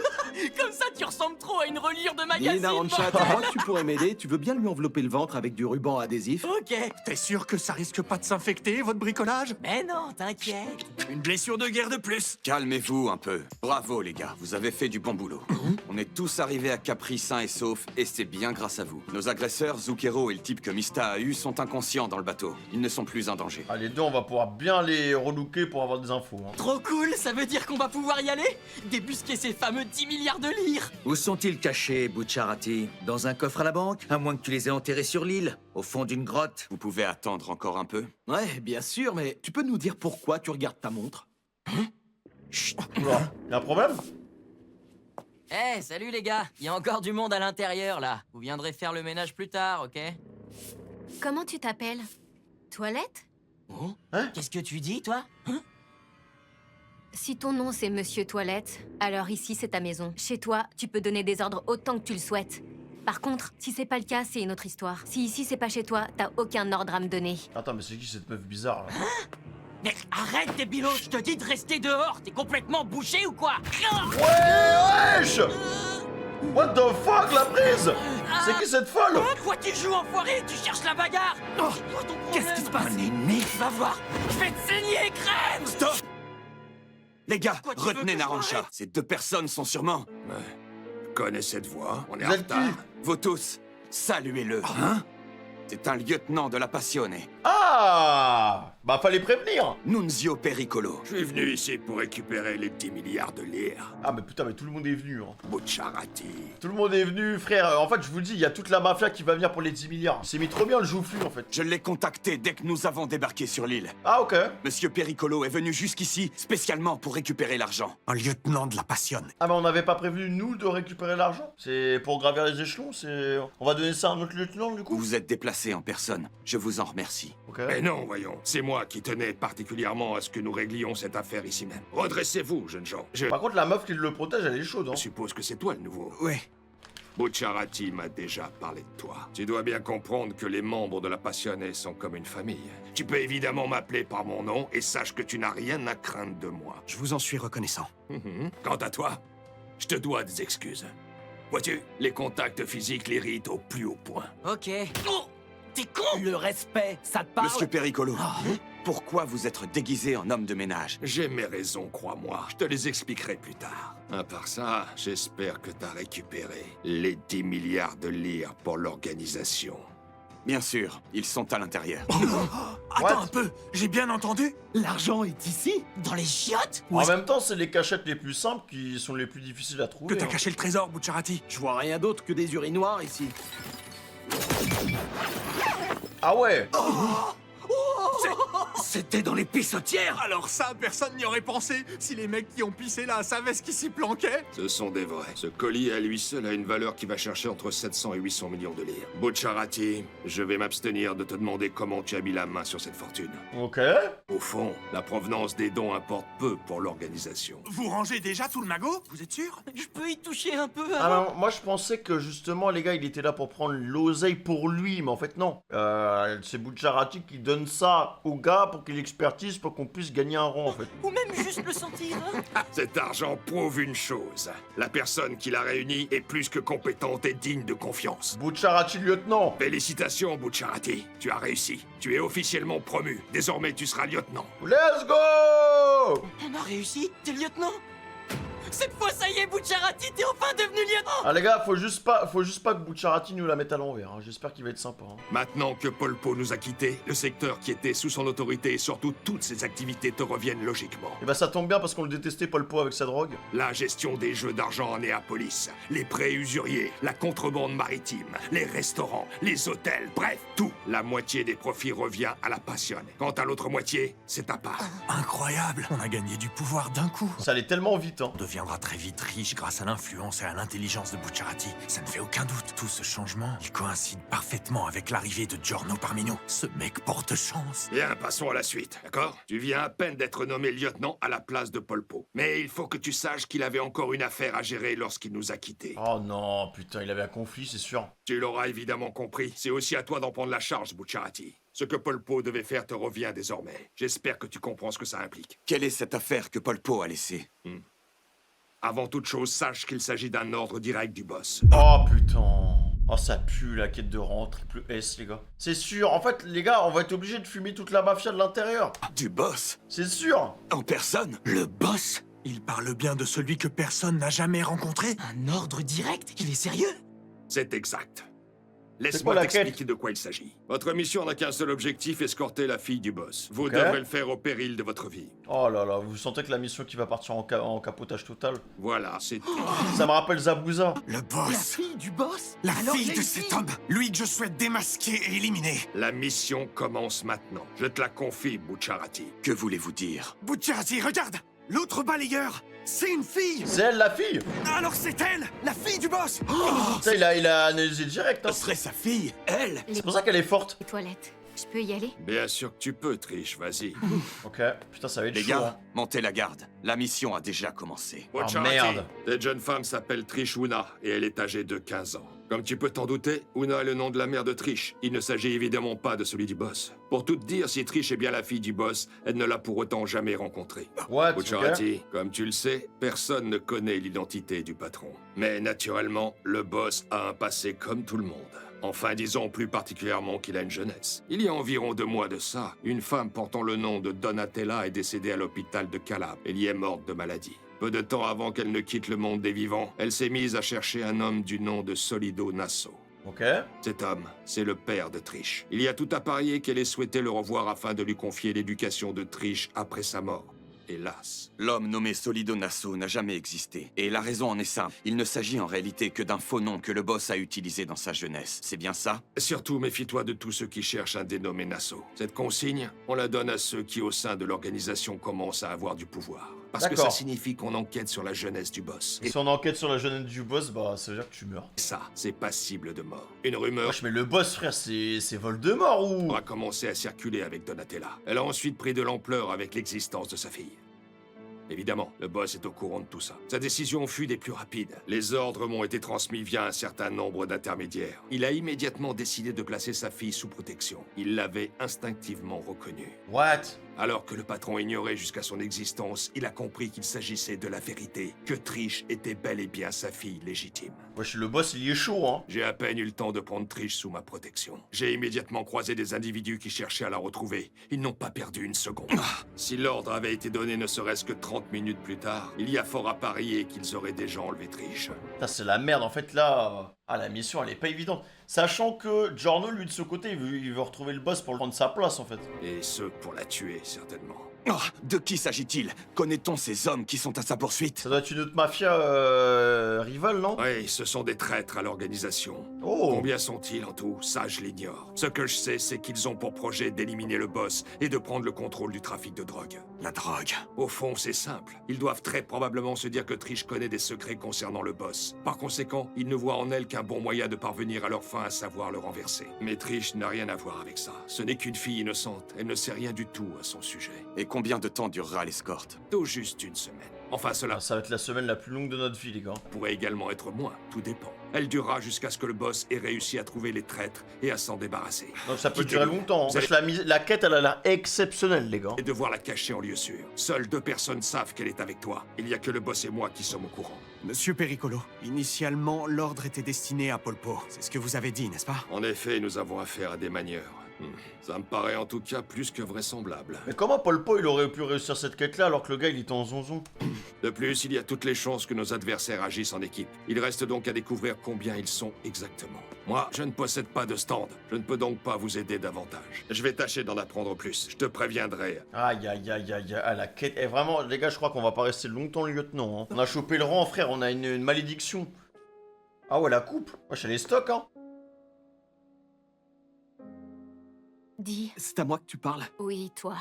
Comme ça, tu ressembles trop à une reliure de magazine. Nina Rancha, tu bordel. crois que tu pourrais m'aider? Tu veux bien lui envelopper le ventre avec du ruban adhésif? Ok. T'es sûr que ça risque pas de s'infecter, votre bricolage? Mais non, t'inquiète. Une blessure de guerre de plus. Calmez-vous un peu. Bravo les gars, vous avez fait du bon boulot. On est tous arrivés à Capri sains et saufs, et c'est bien grâce à vous. Nos agresseurs, Zucchero et le type que Mista a eu, sont inconscients dans le bateau. Ils ne sont plus un danger. Ah, les deux, on va pouvoir bien les relooker pour avoir des infos. Hein. Trop cool, ça veut dire qu'on va pouvoir y aller? Débusquer ces fameux 10 milliards de lire. Où sont-ils cachés, Bucciarati? Dans un coffre à la banque? À moins que tu les aies enterrés sur l'île, au fond d'une grotte? Vous pouvez attendre encore un peu? Ouais, bien sûr, mais tu peux nous dire pourquoi tu regardes ta montre? Oula, y'a un problème? Eh, salut les gars. Il y a encore du monde à l'intérieur, là. Vous viendrez faire le ménage plus tard, ok? Comment tu t'appelles? Toilette? Qu'est-ce que tu dis, toi? Si ton nom c'est Monsieur Toilette, alors ici c'est ta maison. Chez toi, tu peux donner des ordres autant que tu le souhaites. Par contre, si c'est pas le cas, c'est une autre histoire. Si ici c'est pas chez toi, t'as aucun ordre à me donner. Attends, mais c'est qui cette meuf bizarre là? Mais arrête, débilos, je te dis de rester dehors. T'es complètement bouché ou quoi? Ouais, wesh! What the fuck, la prise? C'est qui cette folle? Quoi tu joues, enfoiré? Tu cherches la bagarre? Qu'est-ce qui se passe? Un ennemi? Va voir. Je vais te saigner, crème! Stop! Les gars, Quoi, tu veux retenez que je Narancha. m'arrête? Ces deux personnes sont sûrement... Connais cette voix? On est Vous en êtes qui? retard. Vous tous, saluez-le. Hein? C'est un lieutenant de la Passione, Ah! Bah, fallait prévenir! Nunzio Pericolo. Je suis venu ici pour récupérer les 10 milliards de lire. Ah, mais putain, mais tout le monde est venu. Hein. Bucciarati. Tout le monde est venu, frère. En fait, je vous le dis, il y a toute la mafia qui va venir pour les 10 milliards. Il s'est mis trop bien le joufflu, en fait. Je l'ai contacté dès que nous avons débarqué sur l'île. Ah, ok. Monsieur Pericolo est venu jusqu'ici spécialement pour récupérer l'argent. Un lieutenant de la passionne. Ah, mais on n'avait pas prévenu, nous, de récupérer l'argent? C'est pour gravir les échelons? C'est... On va donner ça à notre lieutenant, du coup? Vous vous êtes déplacé en personne. Je vous en remercie. Ok. Mais non, voyons. C'est moi qui tenais particulièrement à ce que nous réglions cette affaire ici même. Redressez-vous, jeunes gens. Je Par contre, la meuf qui le protège, elle est chaude, hein. suppose que c'est toi le nouveau. Ouais. Bucciarati m'a déjà parlé de toi. Tu dois bien comprendre que les membres de la Passione sont comme une famille. Tu peux évidemment m'appeler par mon nom et sache que tu n'as rien à craindre de moi. Je vous en suis reconnaissant. Quant à toi, je te dois des excuses. Vois-tu, les contacts physiques l'irritent au plus haut point. Ok. Oh, t'es con! Le respect, ça te parle? Monsieur Pericolo, pourquoi vous êtes déguisé en homme de ménage? J'ai mes raisons, crois-moi. Je te les expliquerai plus tard. À part ça, j'espère que t'as récupéré les 10 milliards de lire pour l'organisation. Bien sûr, ils sont à l'intérieur. Attends un peu, j'ai bien entendu? L'argent est ici? Dans les chiottes? En même temps, c'est les cachettes les plus simples qui sont les plus difficiles à trouver. Que t'as hein. caché le trésor, Bucciarati? Je vois rien d'autre que des urinoirs ici. Ah ouais! C'était dans les pissotières. Alors ça, personne n'y aurait pensé. Si les mecs qui ont pissé là savaient ce qui s'y planquait. Ce sont des vrais. Ce colis à lui seul a une valeur qui va chercher entre 700 et 800 millions de livres. Bucciarati, je vais m'abstenir de te demander comment tu as mis la main sur cette fortune. Ok. Au fond, la provenance des dons importe peu pour l'organisation. Vous rangez déjà tout le magot? Vous êtes sûr? Je peux y toucher un peu Alors, moi je pensais que justement les gars il était là pour prendre l'oseille pour lui, mais en fait non. C'est Bucciarati qui donne ça au gars pour qu'il expertise pour qu'on puisse gagner un rond en fait. Ou même juste le sentir, hein. Cet argent prouve une chose. La personne qui l'a réuni est plus que compétente et digne de confiance. Bucciarati lieutenant. Félicitations, Bucciarati. Tu as réussi. Tu es officiellement promu. Désormais, tu seras lieutenant. Let's go! On a réussi. T'es lieutenant. Cette fois, ça y est, Bucciarati, t'es enfin devenu lieutenant. Ah les gars, faut juste pas que Bucciarati nous la mette à l'envers, hein. J'espère qu'il va être sympa. Hein. Maintenant que Polpo nous a quittés, le secteur qui était sous son autorité et surtout toutes ses activités te reviennent logiquement. Et bah ça tombe bien parce qu'on le détestait Polpo avec sa drogue. La gestion des jeux d'argent en Néapolis, les prêts usuriers, la contrebande maritime, les restaurants, les hôtels, bref, tout. La moitié des profits revient à la Passion. Quant à l'autre moitié, c'est à part. Incroyable. On a gagné du pouvoir d'un coup. Ça allait tellement vite, hein. On deviendra très vite riche grâce à l'influence et à l'intelligence de Bucciarati. Ça ne fait aucun doute. Tout ce changement, il coïncide parfaitement avec l'arrivée de Giorno parmi nous. Ce mec porte chance. Bien, passons à la suite, d'accord? Tu viens à peine d'être nommé lieutenant à la place de Polpo. Mais il faut que tu saches qu'il avait encore une affaire à gérer lorsqu'il nous a quittés. Oh non, putain, il avait un conflit, c'est sûr. Tu l'auras évidemment compris. C'est aussi à toi d'en prendre la charge, Bucciarati. Ce que Polpo devait faire te revient désormais. J'espère que tu comprends ce que ça implique. Quelle est cette affaire que Polpo a laissée? Avant toute chose, sache qu'il s'agit d'un ordre direct du boss. Oh putain. Oh ça pue la quête de rang, triple S les gars. C'est sûr, en fait les gars, on va être obligé de fumer toute la mafia de l'intérieur. Du boss? C'est sûr. En personne? Le boss? Il parle bien de celui que personne n'a jamais rencontré? Un ordre direct? Il est sérieux? C'est exact. C'est quoi Laisse-moi la t'expliquer de quoi il s'agit. Votre mission n'a qu'un seul objectif, escorter la fille du boss. Vous Ok. devrez le faire au péril de votre vie. Oh là là, vous sentez que la mission qui va partir en capotage total? Voilà, c'est tout. Ça me rappelle Zabuza. Le La boss? fille du boss? La Alors, fille de Lacey. cet homme, lui que je souhaite démasquer et éliminer. La mission commence maintenant. Je te la confie, Bucciarati. Que voulez-vous dire? Bucciarati, regarde. L'autre balayeur, c'est une fille. C'est elle la fille. Alors c'est elle, la fille du boss. Ça il a analysé direct. Hein. Ce serait sa fille, elle. C'est pour ça qu'elle est forte. Les toilettes. Je peux y aller? Bien sûr que tu peux, Trish, vas-y. Ok, putain ça va être Les chaud. gars, Hein. montez la garde. La mission a déjà commencé. Bucciarati, merde. cette jeune femme s'appelle Trish Una et elle est âgée de 15 ans. Comme tu peux t'en douter, Una est le nom de la mère de Trish. Il ne s'agit évidemment pas de celui du boss. Pour tout te dire, si Trish est bien la fille du boss, elle ne l'a pour autant jamais rencontrée. What? Bucciarati, comme tu le sais, personne ne connaît l'identité du patron. Mais naturellement, le boss a un passé comme tout le monde. Enfin, disons plus particulièrement qu'il a une jeunesse. Il y a environ 2 mois de ça, une femme portant le nom de Donatella est décédée à l'hôpital de Calabre. Elle y est morte de maladie. Peu de temps avant qu'elle ne quitte le monde des vivants, elle s'est mise à chercher un homme du nom de Solido Nasso. Ok. Cet homme, c'est le père de Trish. Il y a tout à parier qu'elle ait souhaité le revoir afin de lui confier l'éducation de Trish après sa mort. Hélas. L'homme nommé Solido Nasso n'a jamais existé. Et la raison en est simple. Il ne s'agit en réalité que d'un faux nom que le boss a utilisé dans sa jeunesse. C'est bien ça? Surtout, méfie-toi de tous ceux qui cherchent un dénommé Nasso. Cette consigne, on la donne à ceux qui, au sein de l'organisation, commencent à avoir du pouvoir. Parce que ça D'accord. signifie qu'on enquête sur la jeunesse du boss. Et si on enquête sur la jeunesse du boss, bah ça veut dire que tu meurs. Et ça, c'est passible de mort. Une rumeur Wesh, mais le boss frère, c'est Voldemort ou? a commencé à circuler avec Donatella. Elle a ensuite pris de l'ampleur avec l'existence de sa fille. Évidemment, le boss est au courant de tout ça. Sa décision fut des plus rapides. Les ordres m'ont été transmis via un certain nombre d'intermédiaires. Il a immédiatement décidé de placer sa fille sous protection. Il l'avait instinctivement reconnue. What? Alors que le patron ignorait jusqu'à son existence, il a compris qu'il s'agissait de la vérité, que Trish était bel et bien sa fille légitime. Wesh, le boss il y est chaud hein. J'ai à peine eu le temps de prendre Trish sous ma protection. J'ai immédiatement croisé des individus qui cherchaient à la retrouver. Ils n'ont pas perdu une seconde. Si l'ordre avait été donné ne serait-ce que 30 minutes plus tard, il y a fort à parier qu'ils auraient déjà enlevé Trish. Putain, c'est la merde en fait là. Ah la mission elle est pas évidente. Sachant que Giorno lui de ce côté il veut retrouver le boss pour prendre sa place en fait. Et ce, pour la tuer, certainement. Oh, de qui s'agit-il? Connaît-on ces hommes qui sont à sa poursuite? Ça doit être une autre mafia rivale, non? Oui, ce sont des traîtres à l'organisation. Oh. Combien sont-ils en tout? Ça, je l'ignore. Ce que je sais, c'est qu'ils ont pour projet d'éliminer le boss et de prendre le contrôle du trafic de drogue. La drogue. Au fond, c'est simple. Ils doivent très probablement se dire que Trish connaît des secrets concernant le boss. Par conséquent, ils ne voient en elle qu'un bon moyen de parvenir à leur fin, à savoir le renverser. Mais Trish n'a rien à voir avec ça. Ce n'est qu'une fille innocente. Elle ne sait rien du tout à son sujet. Et combien de temps durera l'escorte? Tout juste une semaine. Enfin, cela Ah, ça va être la semaine la plus longue de notre vie, les gars. pourrait également être moins. Tout dépend. Elle durera jusqu'à ce que le boss ait réussi à trouver les traîtres et à s'en débarrasser. Donc ça peut Quittez-le. durer longtemps. Hein. Vous Parce que la quête, elle a l'air exceptionnelle, les gars. Et devoir la cacher en lieu sûr. Seules 2 personnes savent qu'elle est avec toi. Il n'y a que le boss et moi qui sommes au courant. Monsieur Pericolo, initialement, l'ordre était destiné à Polpo. C'est ce que vous avez dit, n'est-ce pas? En effet, nous avons affaire à des manieurs. Ça me paraît en tout cas plus que vraisemblable. Mais comment Polpo, il aurait pu réussir cette quête-là alors que le gars, il était en zonzon? De plus, il y a toutes les chances que nos adversaires agissent en équipe. Il reste donc à découvrir combien ils sont exactement. Moi, je ne possède pas de stand. Je ne peux donc pas vous aider davantage. Je vais tâcher d'en apprendre plus. Je te préviendrai. Aïe, aïe, aïe, aïe, aïe, ah, la quête... Eh, vraiment, les gars, je crois qu'on va pas rester longtemps lieutenant. Hein. On a chopé le rang, frère, on a une malédiction. Ah ouais, la coupe. Wesh, elle est stock, hein. Dis. C'est à moi que tu parles? Oui, toi.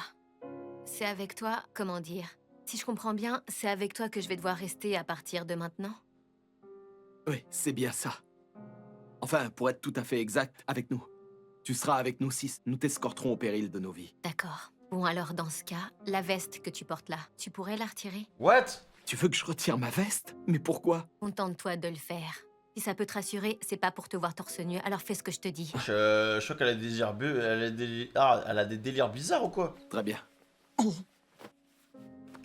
C'est avec toi, comment dire? Si je comprends bien, c'est avec toi que je vais devoir rester à partir de maintenant? Oui, c'est bien ça. Enfin, pour être tout à fait exact, avec nous. Tu seras avec nous 6. Nous t'escorterons au péril de nos vies. D'accord. Bon alors, dans ce cas, la veste que tu portes là, tu pourrais la retirer? What? Tu veux que je retire ma veste? Mais pourquoi? Contente-toi de le faire. Si ça peut te rassurer, c'est pas pour te voir torse nu, alors fais ce que je te dis. Je crois qu'elle a des délires... elle a des délires bizarres ou quoi? Très bien.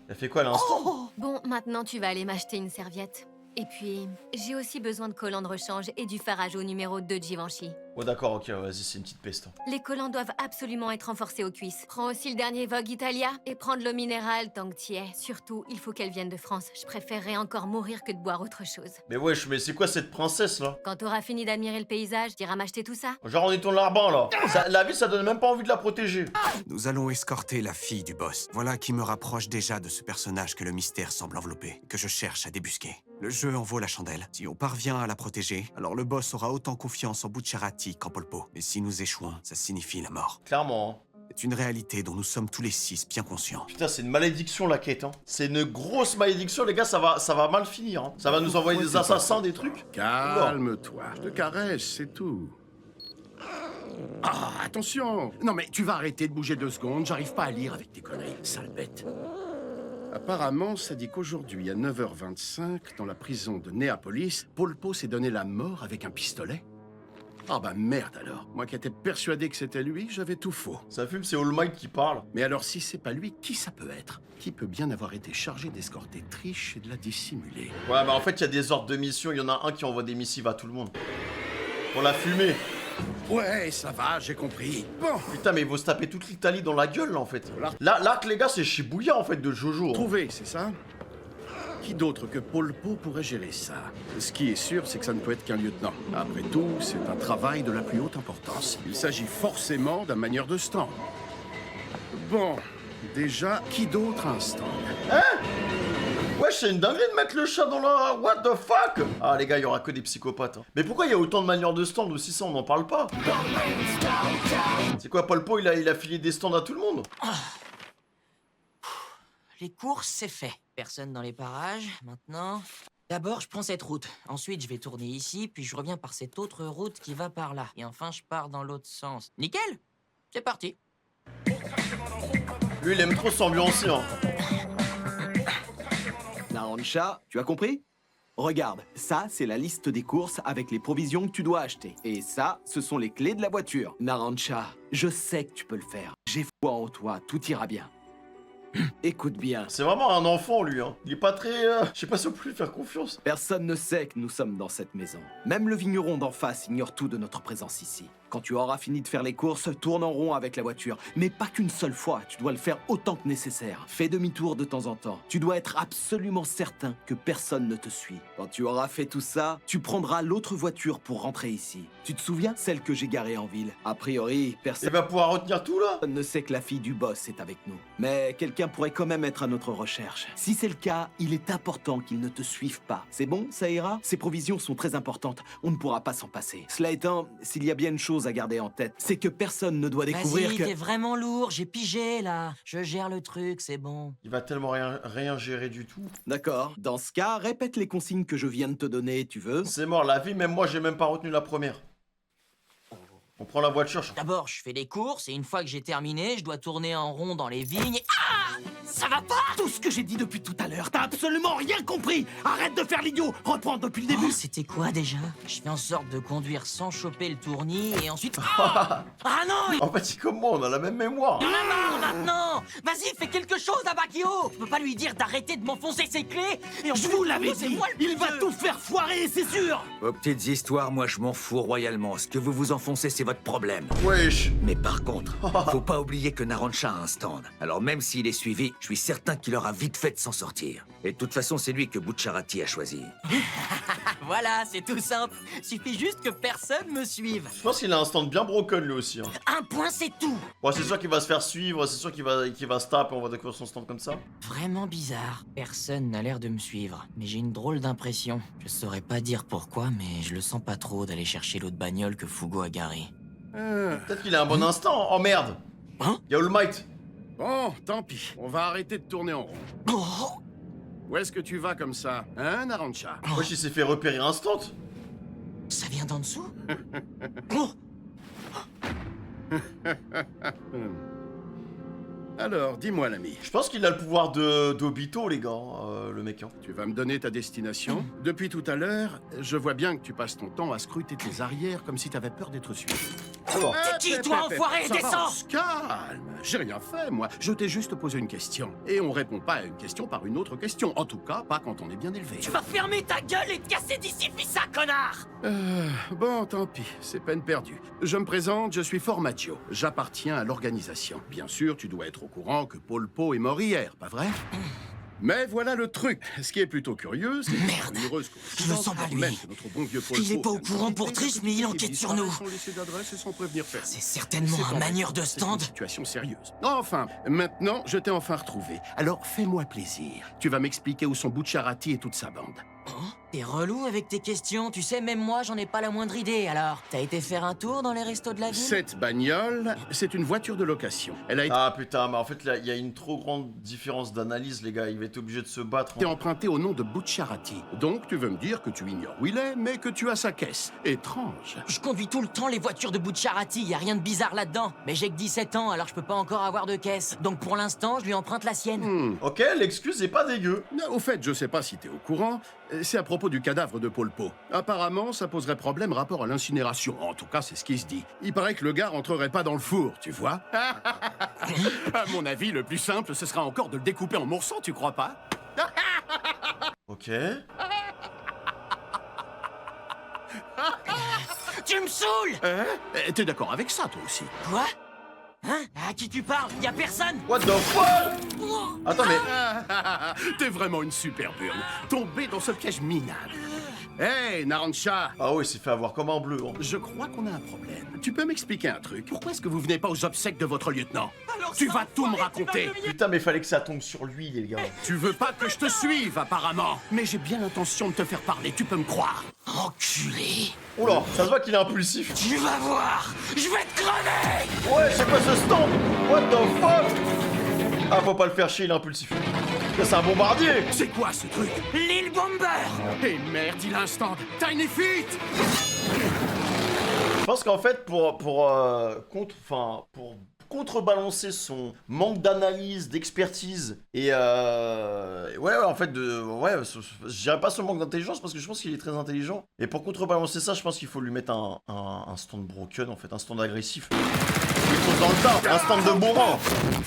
Elle fait quoi à l'instant? Bon, maintenant tu vas aller m'acheter une serviette. Et puis, j'ai aussi besoin de collants de rechange et du farage au numéro 2 de Givenchy. Oh d'accord, ok, vas-y, c'est une petite peste. Hein. Les collants doivent absolument être renforcés aux cuisses. Prends aussi le dernier Vogue Italia et prends de l'eau minérale tant que t'y es. Surtout, il faut qu'elle vienne de France. Je préférerais encore mourir que de boire autre chose. Mais wesh, mais c'est quoi cette princesse là? Quand t'auras fini d'admirer le paysage, t'iras m'acheter tout ça? Genre on est ton larbin là. La vie, ça donne même pas envie de la protéger. Nous allons escorter la fille du boss. Voilà qui me rapproche déjà de ce personnage que le mystère semble envelopper, que je cherche à débusquer. Le jeu en vaut la chandelle. Si on parvient à la protéger, alors le boss aura autant confiance en Bucciarati qu'en Polpo. Mais si nous échouons, ça signifie la mort. Clairement. Hein. C'est une réalité dont nous sommes tous les 6 bien conscients. Putain, c'est une malédiction la quête, hein. C'est une grosse malédiction, les gars, ça va mal finir. Hein. Ça va nous envoyer des assassins, des trucs. Calme-toi, je te caresse, c'est tout. Ah, attention! Non mais tu vas arrêter de bouger 2 secondes, j'arrive pas à lire avec tes conneries, sale bête. Apparemment, ça dit qu'aujourd'hui, à 9h25, dans la prison de Néapolis, Polpo s'est donné la mort avec un pistolet. Ah bah merde alors. Moi qui étais persuadé que c'était lui, j'avais tout faux. Ça fume, c'est All Might qui parle. Mais alors si c'est pas lui, qui ça peut être? Qui peut bien avoir été chargé d'escorter Trish et de la dissimuler? Ouais, bah en fait, il y a des ordres de mission, il y en a un qui envoie des missives à tout le monde. Pour la fumer. Ouais, ça va, j'ai compris. Bon. Putain, mais il faut se taper toute l'Italie dans la gueule, là, en fait. L'arc, les gars, c'est Shibuya, en fait, de Jojo. Hein. Trouvé, c'est ça? Qui d'autre que Polpo pourrait gérer ça? Ce qui est sûr, c'est que ça ne peut être qu'un lieutenant. Après tout, c'est un travail de la plus haute importance. Il s'agit forcément d'un manieur de stand. Bon, déjà, qui d'autre a un stand? Hein? Ouais, c'est une dinguerie de mettre le chat dans la... What the fuck? Ah, les gars, il y aura que des psychopathes. Hein. Mais pourquoi il y a autant de manières de stand aussi, ça, on n'en parle pas? C'est quoi, Polpo, il a filé des stands à tout le monde? Les courses, c'est fait. Personne dans les parages, maintenant... D'abord, je prends cette route. Ensuite, je vais tourner ici, puis je reviens par cette autre route qui va par là. Et enfin, je pars dans l'autre sens. Nickel! C'est parti. Lui, il aime trop s'ambiancer, hein. Narancia, tu as compris? Regarde, ça, c'est la liste des courses avec les provisions que tu dois acheter. Et ça, ce sont les clés de la voiture. Narancia, je sais que tu peux le faire. J'ai foi en toi, tout ira bien. Écoute bien. C'est vraiment un enfant, lui, hein. Il est pas très... Je sais pas si on peut lui faire confiance. Personne ne sait que nous sommes dans cette maison. Même le vigneron d'en face ignore tout de notre présence ici. Quand tu auras fini de faire les courses, tourne en rond avec la voiture. Mais pas qu'une seule fois, tu dois le faire autant que nécessaire. Fais demi-tour de temps en temps. Tu dois être absolument certain que personne ne te suit. Quand tu auras fait tout ça, tu prendras l'autre voiture pour rentrer ici. Tu te souviens? Celle que j'ai garée en ville. A priori, personne... Il va pouvoir retenir tout là? ne sait que la fille du boss est avec nous. Mais quelqu'un pourrait quand même être à notre recherche. Si c'est le cas, il est important qu'il ne te suive pas. C'est bon, ça ira? Ces provisions sont très importantes. On ne pourra pas s'en passer. Cela étant, s'il y a bien une chose à garder en tête, c'est que personne ne doit découvrir Vas-y, que... t'es vraiment lourd, j'ai pigé là. Je gère le truc, c'est bon. Il va tellement rien gérer du tout. D'accord. Dans ce cas, répète les consignes que je viens de te donner, tu veux? C'est mort, la vie, même moi, j'ai même pas retenu la première. On prend la voiture, D'abord, je fais les courses et une fois que j'ai terminé, je dois tourner en rond dans les vignes. Ah! Ça va pas? Tout ce que j'ai dit depuis tout à l'heure, t'as absolument rien compris! Arrête de faire l'idiot! Reprends depuis le début! Oh, c'était quoi déjà? Je fais en sorte de conduire sans choper le tournis et ensuite... Ah non! En fait, c'est comme moi, on a la même mémoire. Il en a marre maintenant! Vas-y, fais quelque chose, Abakio! Je peux pas lui dire d'arrêter de m'enfoncer ses clés et en Je plus, vous l'avais c'est dit! moi le Il va vieux. tout faire foirer, c'est sûr! Aux petites histoires, moi je m'en fous royalement. Ce que vous vous enfoncez, c'est votre problème. Wesh. Mais par contre, faut pas oublier que Narancha a un stand. Alors même s'il est suivi, je suis certain qu'il aura vite fait de s'en sortir. Et de toute façon, c'est lui que Bucciarati a choisi. Voilà, c'est tout simple. Suffit juste que personne me suive. Je pense qu'il a un stand bien broken lui aussi. Hein. Un point, c'est tout. Bon, c'est sûr qu'il va se faire suivre, c'est sûr qu'il va se taper, on va découvrir son stand comme ça. Vraiment bizarre. Personne n'a l'air de me suivre. Mais j'ai une drôle d'impression. Je saurais pas dire pourquoi, mais je le sens pas trop d'aller chercher l'autre bagnole que Fugo a garée. Peut-être qu'il a un bon instant. Oh merde. Hein? Y'a All Might. Bon, tant pis. On va arrêter de tourner en rond. Oh! Où est-ce que tu vas comme ça, hein, Narancha? Wesh, il s'est fait repérer instant. Ça vient d'en dessous? Oh! Alors, dis-moi, l'ami. Je pense qu'il a le pouvoir d'Obito, les gars, le mec. Hein. Tu vas me donner ta destination? Depuis tout à l'heure, je vois bien que tu passes ton temps à scruter tes arrières comme si t'avais peur d'être suivi. Alors, T'es qui, toi, enfoiré? Ça va, Descends! on se calme. J'ai rien fait, moi. Je t'ai juste posé une question. Et on répond pas à une question par une autre question. En tout cas, pas quand on est bien élevé. Tu vas fermer ta gueule et te casser d'ici, fils ça, connard! Bon, tant pis, c'est peine perdue. Je me présente, je suis Formaggio. J'appartiens à l'organisation. Bien sûr, tu dois être au courant que Polpo est mort hier, pas vrai? Mais voilà le truc. Ce qui est plutôt curieux, c'est Merde. une heureuse Je le sens pas, lui. même que notre bon vieux Polpo Il est pas au vient de courant pour quitter, triste, mais il enquête sur nous. Sans laisser d'adresse et sans prévenir personne. C'est certainement C'est un embêtant. manieur de C'est stand. une situation sérieuse. Enfin, maintenant, je t'ai enfin retrouvé. Alors, fais-moi plaisir. Tu vas m'expliquer où sont Bucciarati et toute sa bande. T'es relou avec tes questions, tu sais, même moi j'en ai pas la moindre idée, alors. T'as été faire un tour dans les restos de la ville? Cette bagnole, c'est une voiture de location. Elle a été Ah putain, mais en fait, là, il y a une trop grande différence d'analyse, les gars. Il va être obligé de se battre. Hein. empruntée au nom de Bucciarati. Donc, tu veux me dire que tu ignores où il est, mais que tu as sa caisse. Étrange. Je conduis tout le temps les voitures de Bucciarati, y a rien de bizarre là-dedans. Mais j'ai que 17 ans, alors je peux pas encore avoir de caisse. Donc pour l'instant, je lui emprunte la sienne. Ok, l'excuse est pas dégueu. Au fait, je sais pas si t'es au courant, c'est à propos du cadavre de Polpo. Apparemment, ça poserait problème rapport à l'incinération. En tout cas, c'est ce qui se dit. Il paraît que le gars rentrerait pas dans le four, tu vois. À mon avis, le plus simple, ce sera encore de le découper en morceaux, tu crois pas? Ok. Tu me saoules! T'es d'accord avec ça, toi aussi? Quoi? Hein? À qui tu parles? Y a personne! What the fuck? Attends, mais... T'es vraiment une super burne. Tombé dans ce piège minable. Hey, Narancha! Ah oui, il s'est fait avoir comme un bleu. Hein. Je crois qu'on a un problème. Tu peux m'expliquer un truc? Pourquoi est-ce que vous venez pas aux obsèques de votre lieutenant? Tu vas tout me raconter. Putain, mais fallait que ça tombe sur lui, les gars. Tu veux pas que je te suive, apparemment. Mais j'ai bien l'intention de te faire parler, tu peux me croire. Enculé! Oula, ça se voit qu'il est impulsif. Tu vas voir! Je vais te crever! Ouais, c'est quoi ce stand? What the fuck? Ah, faut pas le faire chier, il est impulsif. C'est un bombardier! C'est quoi ce truc? L'île Bomber! Eh merde, il a un stand. Tiny Feet! Je pense qu'en fait, pour contrebalancer son manque d'analyse, d'expertise et ouais, en fait, je dirais pas son manque d'intelligence parce que je pense qu'il est très intelligent. Et pour contrebalancer ça, je pense qu'il faut lui mettre un stand broken, en fait, un stand agressif. Il fonce dans le tas, un stand de bourrin.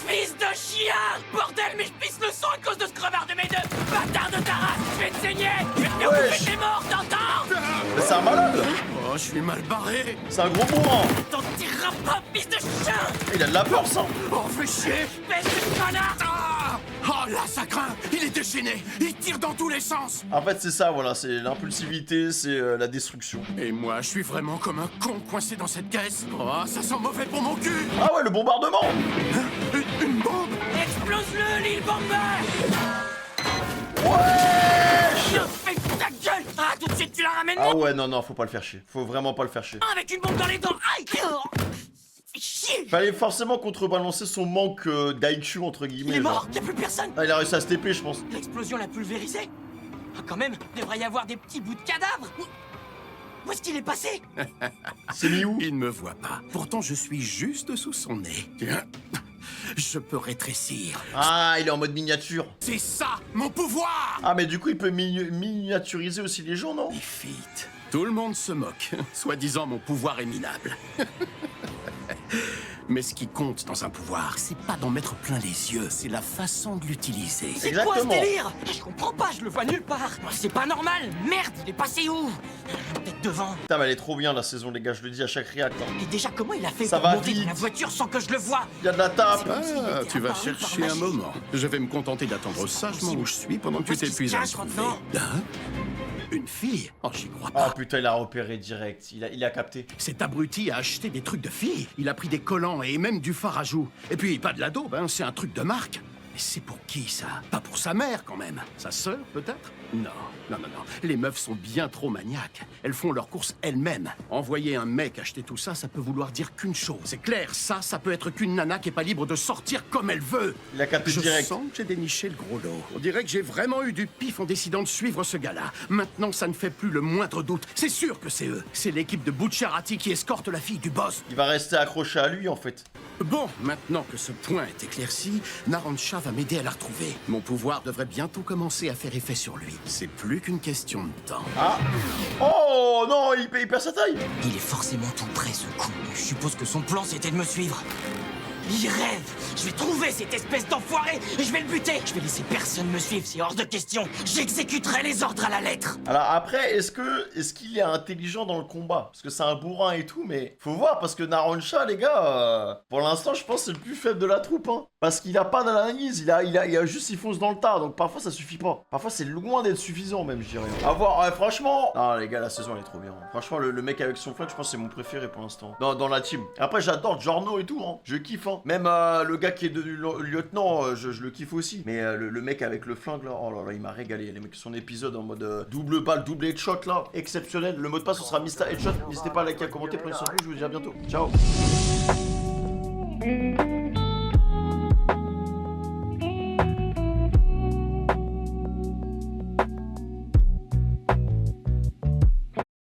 Fils de un chien! Bordel, mais je pisse le sang à cause de ce crevard de mes deux! Bâtard de ta race! Je vais te saigner! Je vais te faire bouffer tes morts, t'entends? Mais c'est un malade! Oh, je suis mal barré. C'est un gros bourrin! T'en tireras pas, fils de chien! Il a de la force, hein! Oh, fais chier. Espèce de connard! Ah oh là, ça craint. Il est déchaîné. Il tire dans tous les sens. En fait, c'est ça, voilà, c'est l'impulsivité, c'est la destruction. Et moi, je suis vraiment comme un con coincé dans cette caisse. Oh, ça sent mauvais pour mon cul. Ah ouais, le bombardement! Une bombe. Explose-le, l'île Bomber! Wesh! Fais ta gueule! Ah, tout de suite, tu la ramènes Ah ouais, non, non, faut pas le faire chier. Faut vraiment pas le faire chier. avec une bombe dans les dents! Aïe! Fais chier! Fallait forcément contrebalancer son manque d'IQ, entre guillemets. Il est genre. mort! Y'a plus personne! Ah, il a réussi à se TP, je pense. L'explosion l'a pulvérisé? Ah, quand même, il devrait y avoir des petits bouts de cadavres! Où est-ce qu'il est passé? C'est mis où? Il ne me voit pas. Pourtant, je suis juste sous son nez. Tiens, je peux rétrécir. Ah, il est en mode miniature. C'est ça, mon pouvoir. Ah, mais du coup, il peut miniaturiser aussi les gens, non? Effete. Tout le monde se moque. Soi-disant, mon pouvoir est minable. Mais ce qui compte dans un pouvoir, c'est pas d'en mettre plein les yeux, c'est la façon de l'utiliser. C'est quoi ce délire? Je comprends pas, je le vois nulle part! C'est pas normal! Merde, il est passé où? Peut-être devant. Putain, mais elle est trop bien la saison, les gars, je le dis à chaque réact. Hein. Et déjà, comment il a fait Ça pour va monter vite. dans la voiture sans que je le voie? Il y a de la tape. Ah, tu vas chercher un moment. Je vais me contenter d'attendre sagement où je suis pendant que tu t'épuises à me trouver. Hein? Une fille? Oh, j'y crois pas. Ah putain, il a repéré direct. Il a capté. Cet abruti a acheté des trucs de filles. Il a pris des collants et même du fard à joues. Et puis, pas de la daube, hein, c'est un truc de marque. Mais c'est pour qui, ça? Pas pour sa mère, quand même. Sa sœur, peut-être? Non, non, non, non. Les meufs sont bien trop maniaques. Elles font leurs courses elles-mêmes. Envoyer un mec acheter tout ça, ça peut vouloir dire qu'une chose. C'est clair, ça peut être qu'une nana qui est pas libre de sortir comme elle veut. Il a capté Je direct. sens que j'ai déniché le gros lot. On dirait que j'ai vraiment eu du pif en décidant de suivre ce gars-là. Maintenant, ça ne fait plus le moindre doute. C'est sûr que c'est eux. C'est l'équipe de Bucciarati qui escorte la fille du boss. Il va rester accroché à lui, en fait. Bon, maintenant que ce point est éclairci, Narancia va m'aider à la retrouver. Mon pouvoir devrait bientôt commencer à faire effet sur lui. C'est plus qu'une question de temps. Ah. Oh non, il perd sa taille. Il est forcément tout près, ce con. Je suppose que son plan, c'était de me suivre. Il rêve! Je vais trouver cette espèce d'enfoiré et je vais le buter! Je vais laisser personne me suivre, c'est hors de question! J'exécuterai les ordres à la lettre! Alors après, est-ce qu'il est intelligent dans le combat? Parce que c'est un bourrin et tout, mais faut voir, parce que Narancia, les gars, pour l'instant, je pense que c'est le plus faible de la troupe, hein. Parce qu'il a pas d'analyse, il a juste, il fonce dans le tas, donc parfois ça suffit pas. Parfois c'est loin d'être suffisant, même, je dirais. À voir, ouais, franchement... Non, les gars, la saison, elle est trop bien. Franchement, le mec avec son flingue, je pense que c'est mon préféré pour l'instant. Dans la team. Après, j'adore Giorno et tout, hein. Je kiffe, hein. Même le gars qui est devenu lieutenant, je le kiffe aussi. Mais le mec avec le flingue là, oh là là, il m'a régalé. Les mecs, son épisode en mode double balle, double headshot là, exceptionnel. Le mot de passe, ce sera Mista Headshot. N'hésitez pas à liker, à commenter, prenez soin de vous, je vous dis à bientôt. Ciao.